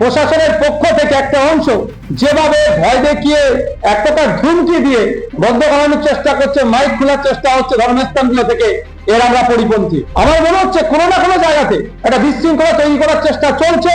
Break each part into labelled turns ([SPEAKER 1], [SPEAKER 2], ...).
[SPEAKER 1] প্রশাসনের পক্ষ থেকে একটা অংশ যেভাবে ভয় দেখিয়ে এক প্রকার ধুমকি দিয়ে বন্ধ করানোর চেষ্টা করছে, মাইক খোলার চেষ্টা হচ্ছে ধর্মস্থানগুলো থেকে, এর আমরা পরিপন্থী। আমার মনে হচ্ছে কোনো না কোনো জায়গাতে একটা বিশৃঙ্খলা তৈরি করার চেষ্টা চলছে,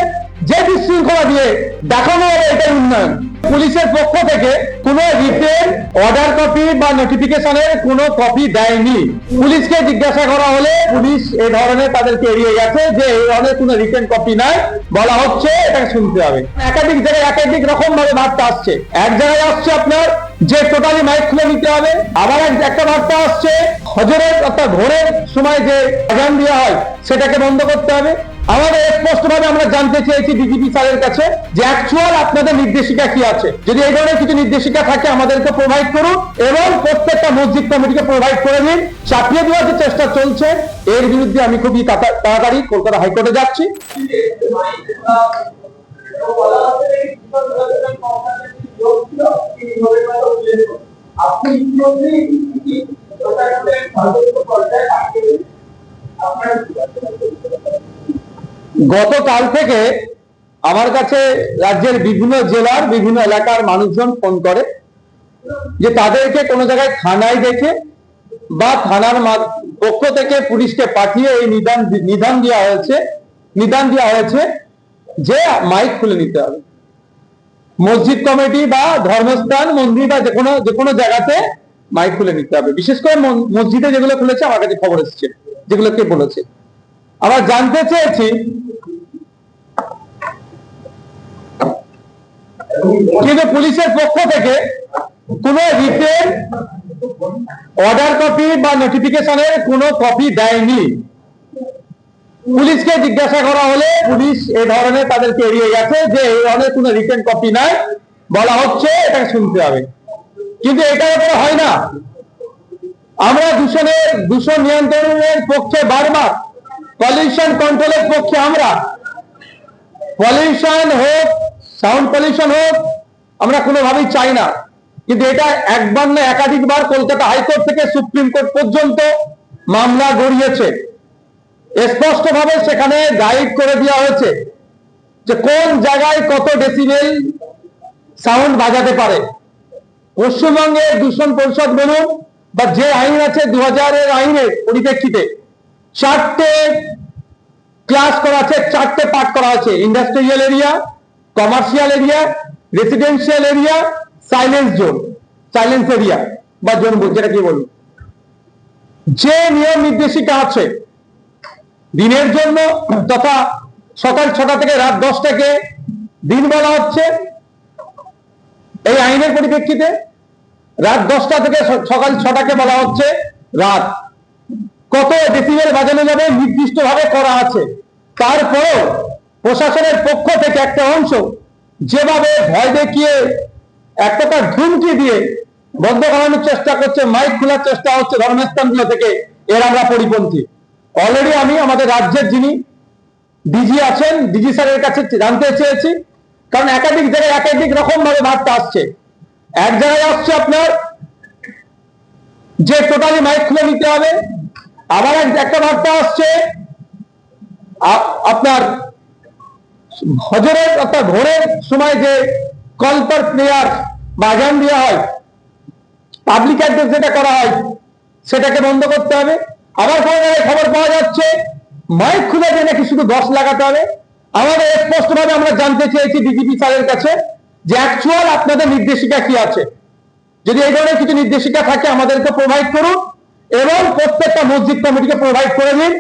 [SPEAKER 1] যে বিশৃঙ্খলা দিয়ে দেখানো হবে এটাই উন্নয়ন। পুলিশের পক্ষ থেকে কোনো রিটেন অর্ডার কপি বা নোটিফিকেশনের কোনো কপি দেয়নি। পুলিশকে জিজ্ঞাসা করা হলে পুলিশ এই ধরনের তাদেরকে এড়িয়ে গেছে যে এই ধরনের কোনো রিটেন কপি নাই, বলা হচ্ছে এটাকে শুনতে হবে। একাধিক জায়গায় একাধিক রকম ভাবে বার্তা আসছে। এক জায়গায় আসছে আপনার যে টোটালি মাইক খুলে নিতে হবে, আবার একটা বার্তা আসছে হজরের অর্থাৎ ভোরের সময় যে আজান দেওয়া হয় সেটাকে বন্ধ করতে হবে। আমাদের স্পষ্ট ভাবে আমরা জানতে চেয়েছি ডিজিপি স্যারের কাছে যে অ্যাকচুয়াল আপনাদের নির্দেশিকা কি আছে। যদি এই ধরনের কিছু নির্দেশিকা থাকে আমাদেরকে প্রোভাইড করুন এবং প্রত্যেকটা মসজিদ কমিটিকে প্রোভাইড করে দিন। চাপিয়ে দেওয়ার যে চেষ্টা চলছে এর বিরুদ্ধে আমি খুবই তাড়াতাড়ি কলকাতা হাইকোর্টে যাচ্ছি। গতকাল থেকে আমার কাছে রাজ্যের বিভিন্ন জেলার বিভিন্ন এলাকার মানুষজন ফোন করে যে তাদেরকে কোনো জায়গায় থানায় দেখে বা থানার পক্ষ থেকে পুলিশকে পাঠিয়ে এই নিদান দেওয়া হয়েছে যে মাইক খুলে নিতে হবে। মসজিদ কমিটি বা ধর্মস্থান মন্দির বা যে কোনো জায়গাতে মাইক খুলে নিতে হবে। বিশেষ করে মসজিদে যেগুলো খুলেছে আমার কাছে খবর এসেছে, যেগুলো কে বলেছে। আবার জানতে চেয়েছি কিন্তু পুলিশের পক্ষ থেকে কোনো রিটেন অর্ডার কপি বা নোটিফিকেশনের কোনো কপি দেয়নি। পুলিশকে জিজ্ঞাসা করা হলে পুলিশ এই ধরনের তাদেরকে এড়িয়ে গেছে যে এই ধরনের কোনো রিটেন কপি নাই, বলা হচ্ছে এটাকে শুনতে হবে। কিন্তু এটা ব্যাপারে হয় না। আমরা দূষণ নিয়ন্ত্রণের পক্ষে বারবার, পলিউশন কন্ট্রোলের পক্ষে আমরা, পলিউশন হোক, সাউন্ড পলিউশন হোক, আমরা কোনোভাবেই চাই না। কিন্তু এটা একবার না একাধিকবার কলকাতা হাইকোর্ট থেকে সুপ্রিম কোর্ট পর্যন্ত মামলা গড়িয়েছে। স্পষ্ট ভাবে সেখানে গাইড করে দেওয়া হয়েছে যে কোন জায়গায় কত ডেসিবেল সাউন্ড বাজাতে পারে। পশ্চিমবঙ্গের দূষণ পরিষদ বলুন বা যে আইন আছে 2000-এর আইনের পরিপ্রেক্ষিতে 4টে ক্লাস করা আছে, 4টে পার্ট করা আছে: industrial area, commercial area, residential area, silence area বা জোন, যেটা কি বলুন। যে নিয়ম নির্দেশিকা আছে দিনের জন্য তথা সকাল 6টা থেকে রাত 10টাকে দিন বলা হচ্ছে এই আইনের পরিপ্রেক্ষিতে, রাত 10টা থেকে সকাল 6টাকে বলা হচ্ছে রাত। কত ডেসিবেল বাজানো যাবে নির্দিষ্ট ভাবে করা আছে। তারপরেও প্রশাসনের পক্ষ থেকে একটা অংশ যেভাবে ভয় দেখিয়ে এক প্রকার ধুমকি দিয়ে বন্ধ করানোর চেষ্টা করছে, মাইক খোলার চেষ্টা হচ্ছে ধর্মস্থানগুলো থেকে, এর আমরা পরিপন্থী। অলরেডি আমি আমাদের রাজ্যের যিনি ডিজি আছেন, ডিজি স্যারের কাছে জানতে চেয়েছি, কারণ একাধিক জায়গায় একাধিক রকম ভাবে বার্তা আসছে। এক জায়গায় আসছে আপনার যে টোটালি মাইক খুলে নিতে হবে, আবার একটা বার্তা আসছে আপনার হজরের অর্থাৎ ভোরের সময় যে কল ফর প্রেয়ার বা আজান দেওয়া হয়, পাবলিক অ্যাড্রেস যেটা করা হয় সেটাকে বন্ধ করতে হবে। আবার কোনো জায়গায় খবর পাওয়া যাচ্ছে মাইক খুলে দিয়ে নাকি শুধু 10 লাগাতে হবে। আমাদের স্পষ্ট ভাবে আমরা জানতে চেয়েছি ডিজিপি স্যারের কাছে যে অ্যাকচুয়াল আপনাদের নির্দেশিকা কি আছে। যদি এই ধরনের কিছু নির্দেশিকা থাকে আমাদেরকে প্রোভাইড করুন এবং প্রত্যেকটা মসজিদ কমিটিকে প্রোভাইড করে দিন।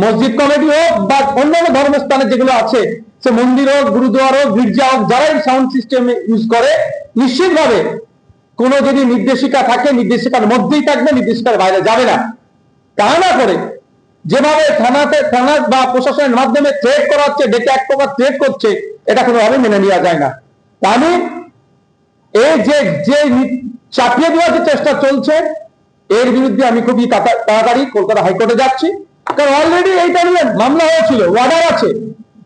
[SPEAKER 1] মসজিদ কমিটি হোক বা অন্যান্য ধর্মস্থানে যেগুলো আছে, সে মন্দির হোক, গুরুদুয়ার হোক, গির্জা হোক, যারাই সাউন্ড সিস্টেম ইউজ করে, নিশ্চিতভাবে কোনো যদি নির্দেশিকা থাকে নির্দেশিকার মধ্যেই থাকবে, নির্দেশিকার বাইরে যাবে না। তা না করে যেভাবে থানা বা প্রশাসনের মাধ্যমে থ্রেট করা হচ্ছে, ডেকে এক প্রকার থ্রেট করছে, এটা কোনোভাবে মেনে নেওয়া যায় না। আমি এই যে চাপিয়ে দেওয়ার যে চেষ্টা চলছে এর বিরুদ্ধে আমি খুবই তাড়াতাড়ি কলকাতা হাইকোর্টে যাচ্ছি। কারণ অলরেডি এইটা নিয়ে মামলা হয়েছিল, অর্ডার আছে,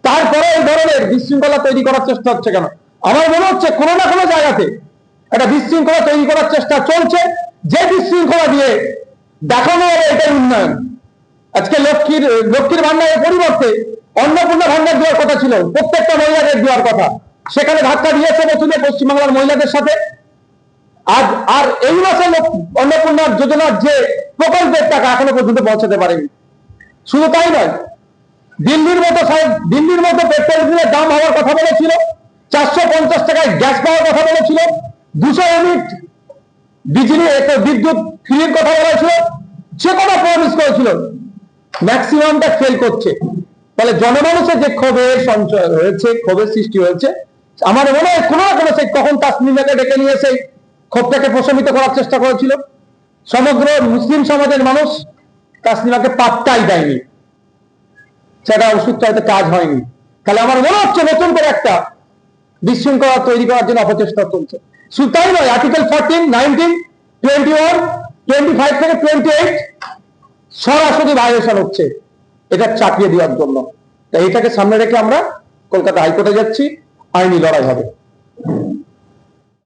[SPEAKER 1] তারপরে এই ধরনের বিশৃঙ্খলা তৈরি করার চেষ্টা হচ্ছে কেন? আমার মনে হচ্ছে কোনো না কোনো জায়গাতে একটা বিশৃঙ্খলা তৈরি করার চেষ্টা চলছে, যে বিশৃঙ্খলা দিয়ে দেখানো হবে এটাই উন্নয়ন। আজকে লক্ষ্মীর ভান্ডারের পরিবর্তে অন্নপূর্ণা ভান্ডার দেওয়ার কথা ছিল, প্রত্যেকটা মহিলাদের দেওয়ার কথা, সেখানে ধাক্কা দিয়েছে প্রথমে পশ্চিমবাংলার মহিলাদের সাথে। আজ আর এই মাসে অন্নপূর্ণা যোজনার যে প্রকল্পের টাকা এখনো পর্যন্ত পৌঁছাতে পারেনি। শুধু তাই নয়, দিল্লির মতো পেট্রোল ডিজেলের দাম হওয়ার কথা বলেছিল, 450 টাকায় গ্যাস পাওয়ার কথা বলেছিল, 200 ইউনিট বিদ্যুৎ ফ্রির কথা বলেছিল, সে কথা প্রমিস করেছিল, ম্যাক্সিমামটা ফেল করছে। তাহলে জনমানুষের যে ক্ষোভের সঞ্চয় হয়েছে, ক্ষোভের সৃষ্টি হয়েছে, আমার মনে হয় কোনো না কোনো সেই কখন তাসনিমাকে ডেকে নিয়ে সেই ক্ষোভটাকে প্রশমিত করার চেষ্টা করেছিল। সমগ্র মুসলিম সমাজের মানুষ তাসনিমাকে পাত্তাই দেয়নি, সেটা ওষুধটা হয়তো কাজ হয়নি। তাহলে আমার মনে হচ্ছে নতুন করে একটা বিশৃঙ্খলা তৈরি করার জন্য অপচেষ্টা চলছে। শুধু তাই নয়, আর্টিকেল 14, 19, 21, 25 থেকে 28 সরাসরি ভায়োলেশন হচ্ছে এটা চাপিয়ে দেওয়ার জন্য। তাই এটাকে সামনে রেখে আমরা কলকাতা হাইকোর্টে যাচ্ছি, আইনি লড়াই হবে।